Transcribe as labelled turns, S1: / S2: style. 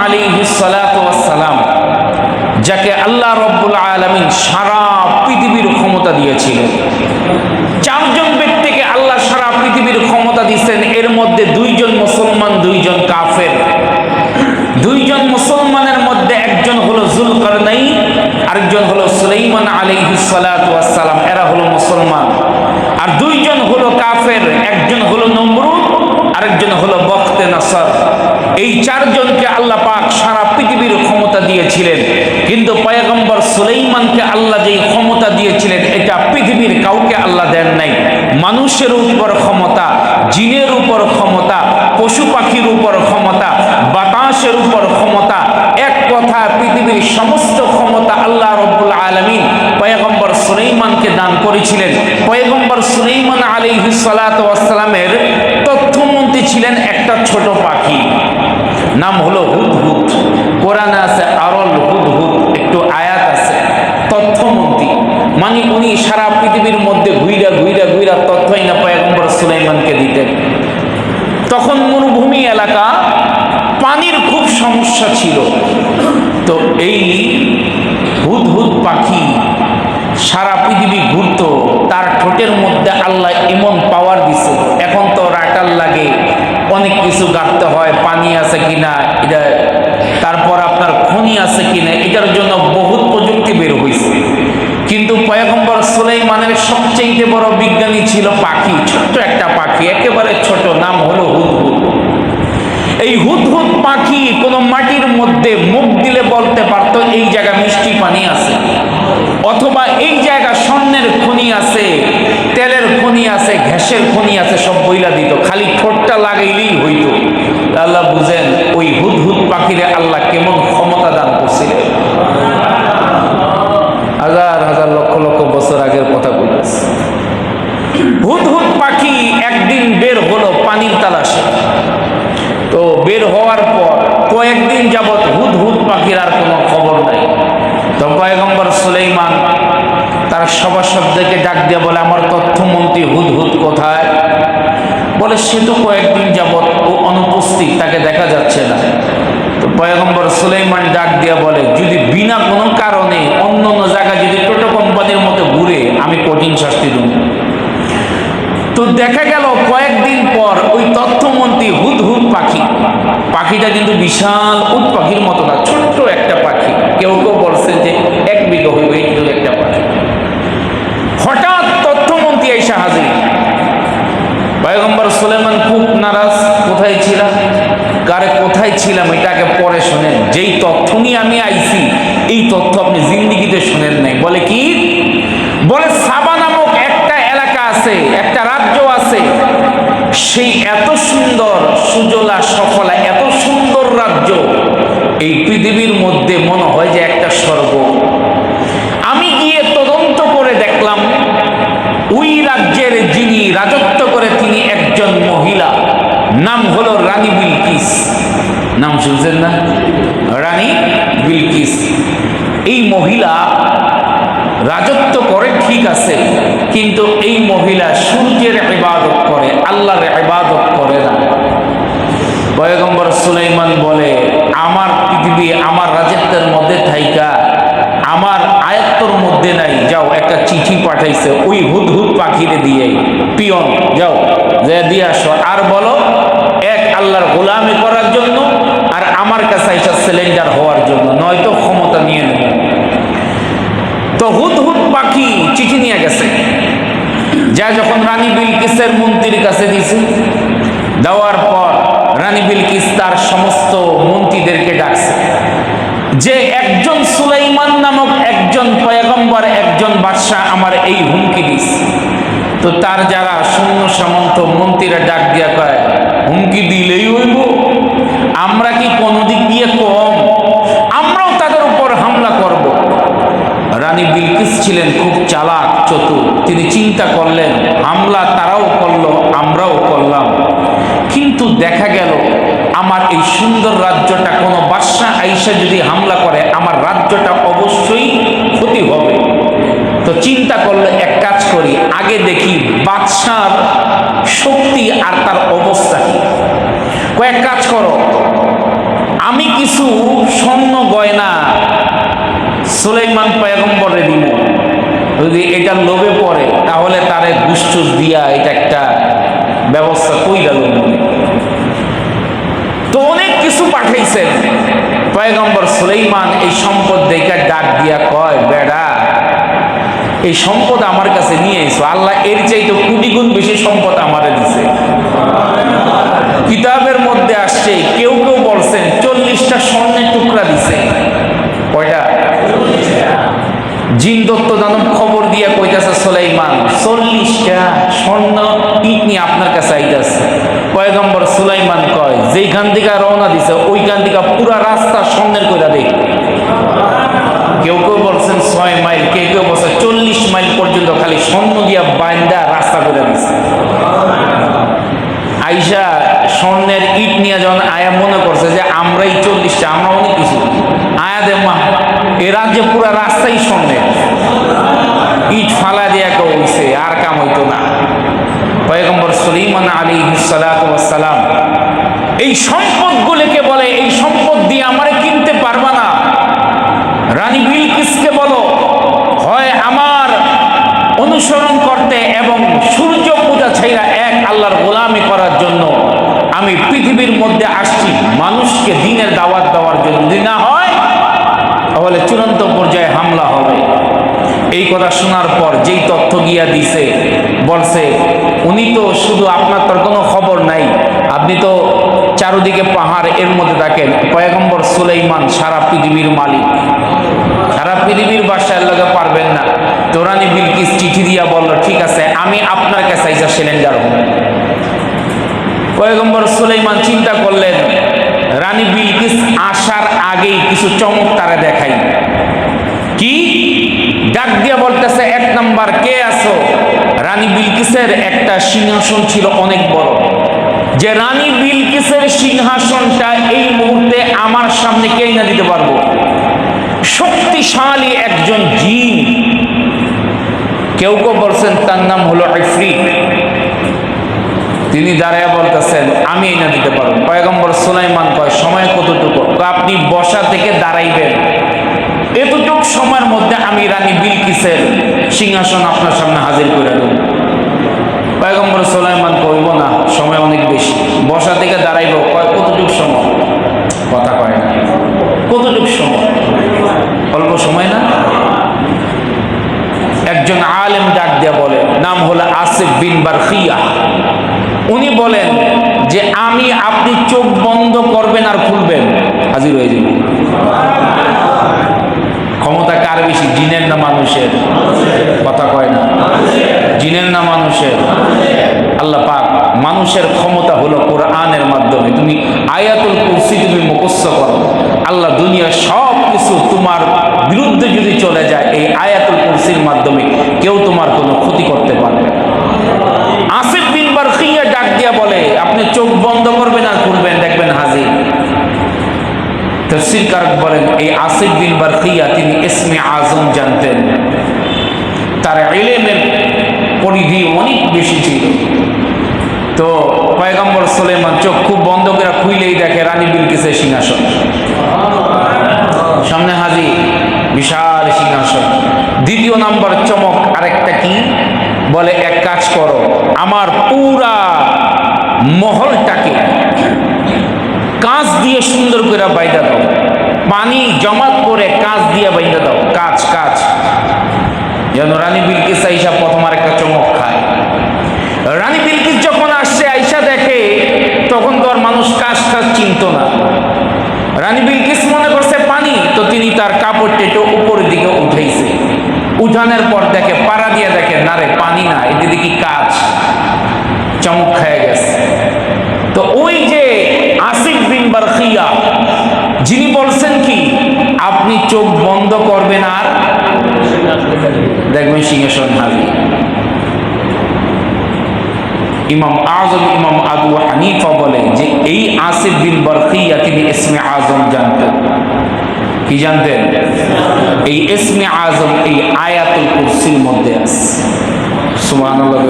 S1: আলাইহিস সালাতু ওয়াস সালাম, যাকে আল্লাহ রাব্বুল আলামিন সারা পৃথিবীর ক্ষমতা দিয়েছিলেন। চারজন ব্যক্তিকে আল্লাহ সারা পৃথিবীর ক্ষমতা দিয়েছেন, এর মধ্যে দুইজন মুসলমান, দুইজন কাফের। দুইজন মুসলমানের মধ্যে একজন হলো যুলকারনাইন, আরেকজন হলো সুলাইমান আলাইহিস সালাতু ওয়াস সালাম, এরা হলো মুসলমান। আর দুইজন হলো কাফের, একজন হলো নমরুদ, আরেকজন হলো বখতে নাসর। এই চারজনকে আল্লাহ পাক সারা পৃথিবীর ক্ষমতা দিয়েছিলেন, কিন্তু পয়গম্বর সুলাইমানকে আল্লাহ যেই ক্ষমতা দিয়েছিলেন এটা পৃথিবীর কাউকে আল্লাহ দেন নাই। মানুষের উপর ক্ষমতা, জিনের উপর ক্ষমতা, পশু পাখির উপর ক্ষমতা, বাতাসের উপর ক্ষমতা, এক কথা পৃথিবীর সমস্ত ক্ষমতা আল্লাহ রাব্বুল আলামিন পয়গম্বর সুলাইমানকে দান করেছিলেন। পয়গম্বর সুলাইমান আলাইহিস সালাতু ওয়াস সালামের তথ্যমন্ত্রী ছিলেন একটা ছোট পাখি, নাম হলো হুদহুদ। কোরআনে আছে আরল হুদহুদ, একটু আয়াত আছে তথ্যমন্ত্রী, মানে উনি সারা পৃথিবীর মধ্যে ঘুইরা ঘুইরা ঘুইরা তথ্যই না পয়গম্বর সুলাইমানকে দিতেন। তখন মরুভূমি এলাকা, পানির খুব সমস্যা ছিল। তো এই হুদহুদ পাখি সারা পৃথিবী ঘুরত, তার ঠোঁটের মধ্যে আল্লাহ এমন পাওয়ার দিছে, এখন তো রাটার লাগে, অনেক কিছু গাঁটতে হয়, পানি আছে কিনা এটা, তারপর আপনার খনি আছে কিনা, এটার জন্য বহুত প্রযুক্তি বের হয়েছে। কিন্তু পয়গম্বর সুলাইমানের সবচেয়ে বড় বিজ্ঞানী ছিল পাখি, ছোট্ট একটা পাখি, একেবারে ছোট, নাম হলো হুদহুদ। এই হুদহুদ পাখি কোনো মাটির মধ্যে মুখ দিলে বলতে পারতো এই জায়গা মিষ্টি পানি আছে, অথবা এই জায়গা স্বর্ণের খনি আছে, তেলের খনি আছে, ঘ্যাসের খনি আছে, সব বইলা দিত, খালি ঠোঁটটা লাগাইলেই হইতো। আল্লাহ বুঝেন ওই হুদহুদ পাখিরে আল্লাহ কেমন ক্ষমতা দান করছিলেন। হাজার হাজার লক্ষ লক্ষ বছর আগের কথা বলতেছে। হুদহুদ পাখি একদিন বের হলো পানির তালাশে। তো বের হওয়ার পর কয়েকদিন যাবৎ হুদহুদ পাখির আর কোনো খবর নাই। তো পয়গম্বর সুলাইমান তার সভাসদদেরকে ডাক দিয়ে বলে, আমার তথ্যমন্ত্রী হুদহুদ কোথায়? বলে সে তো কয়েকদিন যাবৎ ও অনুপস্থিত, তাকে দেখা যাচ্ছে না। তো পয়গম্বর সুলাইমান ডাক দিয়ে বলে, যদি বিনা কোনো কারণে অন্য অন্য জায়গায় যদি টোটো কোম্পানির মতো ঘুরে, আমি কঠিন শাস্তি দেব। তো দেখা গেল কয়েকদিন পর ওই তথ্যমন্ত্রী হুদহুদ পাখি, পাখিটা কিন্তু বিশাল উট পাখির মতো না, ছোট্ট একটা পাখি, কেউ কেউ বলছে যে 1 বিঘা হইবে এইটুকু একটা পাখি। হঠাৎ তথ্যমন্ত্রী এসে হাজির। পয়গম্বর সুলাইমান খুব নারাজ, কোথায় ছিলাম? কারে কোথায় ছিলাম এটাকে পরে শোনেন, যেই তথ্য নিয়ে আমি আইছি এই তথ্য আপনি জিন্দিগিতে শুনেন নাই। বলে কি? বলে সাবা নামক একটা এলাকা আছে, একটা রাজ্য আছে, সেই এত সুন্দর সুজলা সফলা এত সুন্দর রাজ্য, এই পৃথিবীর মধ্যে মনে হয় যে একটা স্বর্গ। আমি গিয়ে তদন্ত করে দেখলাম ওই রাজ্যের যিনি রাজত্ব করে তিনি একজন মহিলা, নাম হলো রানী বিলকিস। নাম শুনছেন না? রানী বিলকিস। এই মহিলা রাজত্ব করে ঠিক আছে, কিন্তু এই মহিলা সূর্যের ইবাদত করে, আল্লাহর ইবাদত করে না। পয়গম্বর সুলাইমান বলে, আমার পৃথিবী আমার রাজত্বের মধ্যে থাইকা আমার আয়ত্তর মধ্যে নাই, যাও একটা চিঠি পাঠাইছে ওই হুদহুদ পাখিরে দিয়ে, পিয়ন যাও যে দিয়ে আসো, আর বলো এক আল্লাহর গোলামি করার জন্য আর আমার কাছে এসে সিলিন্ডার হওয়ার জন্য, নয়তো ক্ষমতা নিয়ে নেব। তো হুদহুদ পাখি চিঠি নিয়ে গেছে, যা যখন রানী বিলকিসের মন্ত্রীর কাছে দিয়েছে, দেওয়ার পর রানী বিলকিস তার সমস্ত মন্ত্রীদেরকে ডাকছে যে একজন সুলাইমান নামক একজন পয়গম্বর, একজন বাদশাহ আমার এই হুমকি দিছে। তো তার যারা সৈন্য সামন্ত মন্ত্রীরা ডাক দিয়া কয়, হুমকি দিলেই হইব? আমরা কি কোনো দিক দিয়ে কম? আমরাও তাদের উপর হামলা করব। রানী বিলকিস ছিলেন খুব চালাক চতুর, তিনি চিন্তা করলেন হামলা তারাও করলো আমরাও করলাম, কিন্তু দেখা গেল আমার এই সুন্দর রাজ্যটা কোনো বাদশা আইসা যদি হামলা করে আমার রাজ্যটা অবশ্যই ক্ষতি হবে। তো চিন্তা করলে এক কাজ করি, আগে দেখি বাদশার শক্তি আর তার অবস্থা কি। কয়েক কাজ করো, আমি কিছু স্বর্ণ গয়না সুলাইমান পয়গম্বরে দিব, যদি এটা লোভে পড়ে তাহলে তারে গুসটুস দিয়া এটা একটা ব্যবস্থা কইরা লোক। তো অনেক কিছু পাঠাইছেন পয়গম্বর সুলাইমান। এই সম্পদ দেখে ডাক দিয়া কয়, বেড়া এই সম্পদ আমার কাছে নিয়ে এসো, আল্লাহ এর চাইতে কোটি গুণ বেশি সম্পদ আমারে দিছে। কিতাবের মধ্যে আসছে, কেউ কেউ বলছেন 40টা স্বর্ণের টুকরা দিছে। কয়টা? জিন দত্ত দানব খবর দিয়ে কইতাছে, সুলাইমান 40টা স্বর্ণ ইট নিয়ে আপনার কাছে আইতাছে। পয়গম্বর সুলাইমান কয়, যেইখান থেকে রওনা দিছে ওইখান থেকে পুরা রাস্তা স্বর্ণের কইরা দেখ। কেউ কেউ বলছেন 6 মাইল, কেউ কেউ বলছে 40 মাইল পর্যন্ত খালি স্বর্ণ দিয়া বাইন্দা রাস্তা করে দিছে। আইসা স্বর্ণের ইট নিয়ে যখন আয়া মনে করছে যে আমরাই 40টা, আমরা অনেক কিছু আয়া দে মা, এ রাজ্যে পুরা রাস্তাই স্বর্ণের, ইট ফালা দিয়া কইছে, আর কাম হইতো না। পয়গম্বর সুলাইমান আলাইহিস সালাতু ওয়াস সালাম এই সম্পদগুলোকে বলে, এই সম্পদ দিয়ে আমারে কিনতে পারবা না। রানী বিলকিসকে বলো, হয় আমার অনুসরণ করতে এবং সূর্য পূজা ছাইরা এক আল্লাহর গোলামি করার জন্য আমি পৃথিবীর মধ্যে আসছি মানুষকে দ্বীনের দাওয়াত দেওয়ার জন্য, যদি না হয় তাহলে চূড়ান্ত পর্যায়ে হামলা হবে। এই কথা শোনার পর যেই তথ্য গিয়া দিছে, বলছে উনি তো শুধু আপনার তোর কোনো খবর নাই, আপনি তো চারদিকে পাহাড়, এর মধ্যে থাকেন। পয়গম্বর সুলাইমান সারা পৃথিবীর মালিক, সারা পৃথিবীর বাসায় লাগে পারবেন না। তো রানী বিলকিস চিঠি দিয়া বলল, ঠিক আছে আমি আপনার কাছে আইসা সিলিন্ডার হব। পয়গম্বর সুলাইমান চিন্তা করলেন, রানী বিলকিস আসার আগেই কিছু চমক তারা দেখাই। কি? ডাক দিয়া বলতেছে, 1 নাম্বার, কে আছো? রানী বিলকিসের একটা সিংহাসন ছিল অনেক বড়, যে রানী বিলকিসের সিংহাসনটা এই মুহূর্তে আমার সামনে কে না দিতে পারবো? শক্তিশালী একজন জিন, কেউ কেউ বলছেন তার নাম হলো ইফরিত। তিনি দাঁড়ায় বলতেছেন, আমি এনে দিতে পারবো। পয়গম্বর সুলাইমান কয়, সময় কতটুকু? আপনি বসা থেকে দাঁড়াইবেন, এতটুক সময়ের মধ্যে আমি রানী বিলকিসের সিংহাসন আপনার সামনে হাজির করে দেব। পয়গম্বর সুলাইমান কইব না, সময় অনেক বেশি, বসা থেকে দাঁড়াইব। কয় কতটুক সময়? কথা কয় না। কতটুক সময়? অল্প সময় না? একজন আলেম ডাক দিয়া বলে, নাম হলো আসিফ বিন বারখিয়া। উনি বলেন যে আমি, আপনি চোখ বন্ধ করবেন আর খুলবেন, হাজির হয়ে যাবেন। ক্ষমতা কার বেশি, জিনের না মানুষের? কথা কয় না। জিনের না মানুষের? আল্লাহ পাক মানুষের ক্ষমতা হলো কোরআনের মাধ্যমে। তুমি আয়াতুল কুরসি তুমি মুখস্থ করো, আল্লাহ দুনিয়ার সব কিছু তোমার বিরুদ্ধে যদি চলে যায়, এই আয়াতুল কুরসির মাধ্যমে কেউ তোমার কোনো ক্ষতি করতে পারবে না। আসিফ বিন বারখিয়া ডাক দিয়া বলে, আপনি চোখ বন্ধ করবেন আর খুলবেন, দেখবেন হাজির। তাফসীরকার বলেন, এই আসিফ বিন বারখিয়া তিনি ইসমে আজম জানতেন, তার ইলমের পরিধি অনেক বেশি ছিল। তো পয়গম্বর সুলাইমান চোখ খুব বন্ধ করে খুইলেই দেখে রানী বিলকিসের সিংহাসন সামনে হাজির, বিশাল সিংহাসন। দ্বিতীয় নাম্বার চমক আরেকটা কি? বলে, এক কাজ করো, আমার পুরা মহলটাকে কাঁচ দিয়ে সুন্দর করে বাইন্দা দাও, পানি জমাত করে কাঁচ দিয়ে বাইন্দা দাও, কাঁচ কাঁচ, যেন রানী বিলকিস আইসা প্রথম আর একটা চমক খায়। রানী বিলকিস যখন আসছে, আইসা দেখে, তখন তো আর মানুষ কাঁচ কাঁচ চিনত না। রানী বিলকিস মনে করছে পানি, তো তিনি তার কাপড় টেটে উপরের দিকে উঠাইছে। উঠানোর পর দেখে, পাড়া দিয়ে দেখে, না রে পানি না, এদিকে কি কাঁচ। চমক খেয়ে গেছে। তো ওই যে আসিফ বিন বারখিয়া, যিনি বলছেন কি, আপনি চোখ বন্ধ করবেন আর দেখবেন সিংহাসন হাজির। ইমাম আজম ইমাম আবু হানিফা বলে যে এই আসিফ বিন বারখিয়া তিনি ইসমে আজম জানতেন। কি জানতেন? এই ইসমে আজম এই আয়াতুল কুরসির মধ্যে আছে। সুবহানাল্লাহ।